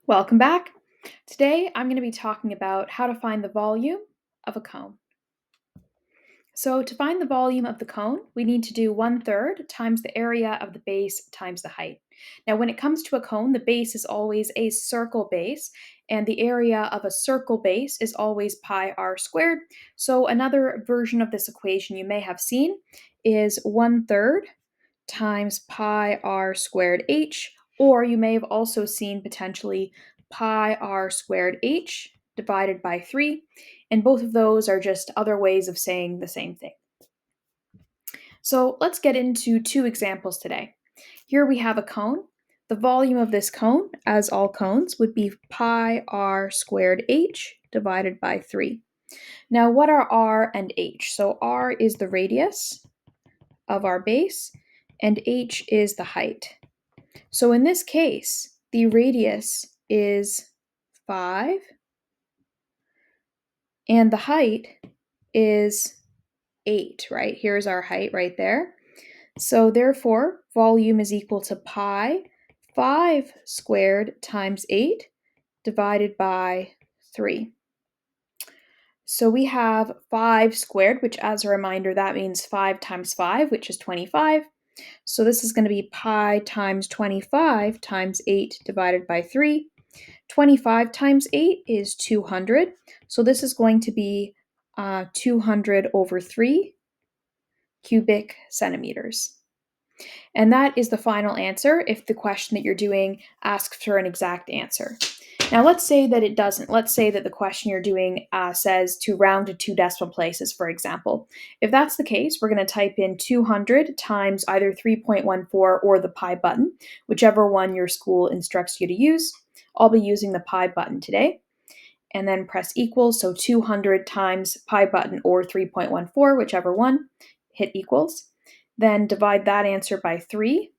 Welcome back. Today I'm going to be talking about how to find the volume of a cone. So to find the volume of the cone, we need to do 1/3 times the area of the base times the height. Now when it comes to a cone, the base is always a circle base, and the area of a circle base is always pi r squared. So another version of this equation you may have seen is 1/3 times pi r squared h, or you may have also seen potentially pi r squared h divided by 3, and both of those are just other ways of saying the same thing. So let's get into two examples today. Here we have a cone. The volume of this cone, as all cones, would be pi r squared h divided by 3. Now what are r and h? So r is the radius of our base, and h is the height. So in this case, the radius is 5, and the height is 8, right? Here's our height right there. So therefore, volume is equal to pi 5 squared times 8 divided by 3. So we have 5 squared, which as a reminder, that means 5 times 5, which is 25. So this is going to be pi times 25 times 8 divided by 3. 25 times 8 is 200. So this is going to be 200 over 3 cubic centimeters. And that is the final answer if the question that you're doing asks for an exact answer. Now, let's say that it doesn't. Let's say that the question you're doing says to round to 2 decimal places, for example. If that's the case, we're going to type in 200 times either 3.14 or the pi button, whichever one your school instructs you to use. I'll be using the pi button today. And then press equals, so 200 times pi button or 3.14, whichever one, hit equals. Then divide that answer by 3,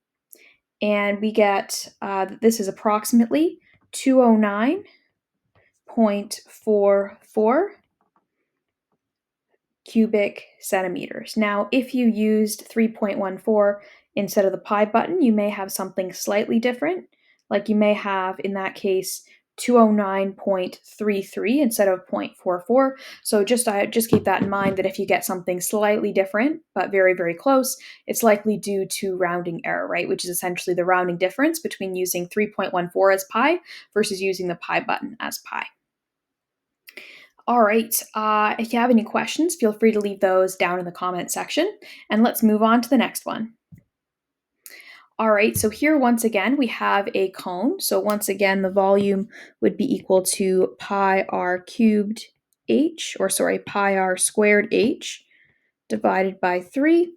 and we get this is approximately 209.44 cubic centimeters. Now, if you used 3.14 instead of the pi button, you may have something slightly different. Like you may have, in that case, 209.33 instead of 0.44. So just keep that in mind that if you get something slightly different, but very, very close, it's likely due to rounding error, right? Which is essentially the rounding difference between using 3.14 as pi versus using the pi button as pi. All right, if you have any questions, feel free to leave those down in the comment section, and let's move on to the next one. All right, so here once again we have a cone. So once again, the volume would be equal to pi r cubed h, or sorry, pi r squared h divided by 3.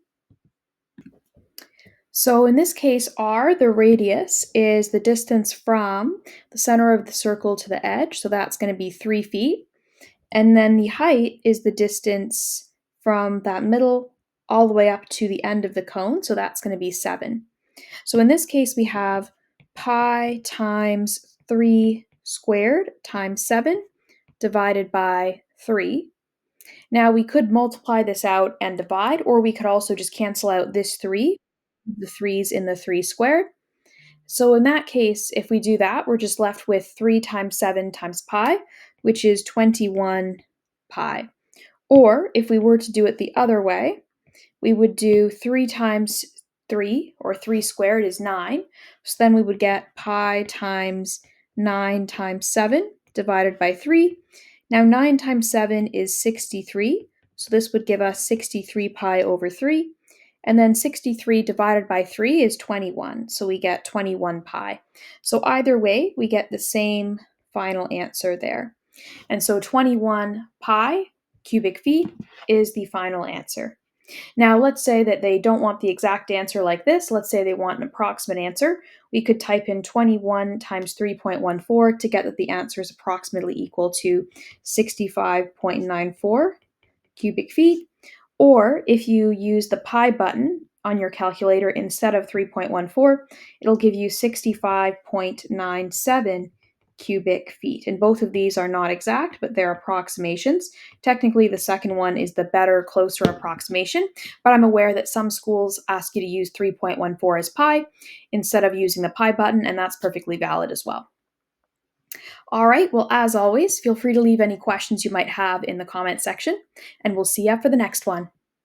So in this case, r, the radius, is the distance from the center of the circle to the edge, so that's going to be 3 feet. And then the height is the distance from that middle all the way up to the end of the cone, so that's going to be 7. So in this case, we have pi times 3 squared times 7 divided by 3. Now we could multiply this out and divide, or we could also just cancel out this 3, the 3's in the 3 squared. So in that case, if we do that, we're just left with 3 times 7 times pi, which is 21 pi. Or if we were to do it the other way, we would do 3 times 3, or 3 squared is 9. So then we would get pi times 9 times 7 divided by 3. Now 9 times 7 is 63, so this would give us 63 pi over 3. And then 63 divided by 3 is 21, so we get 21 pi. So either way, we get the same final answer there. And so 21 pi cubic feet is the final answer. Now, let's say that they don't want the exact answer like this. Let's say they want an approximate answer. We could type in 21 times 3.14 to get that the answer is approximately equal to 65.94 cubic feet. Or if you use the pi button on your calculator instead of 3.14, it'll give you 65.97 cubic feet. And both of these are not exact, but they're approximations. Technically, the second one is the better, closer approximation, but I'm aware that some schools ask you to use 3.14 as pi instead of using the pi button, and that's perfectly valid as well. All right, well, as always, feel free to leave any questions you might have in the comment section, and we'll see you for the next one.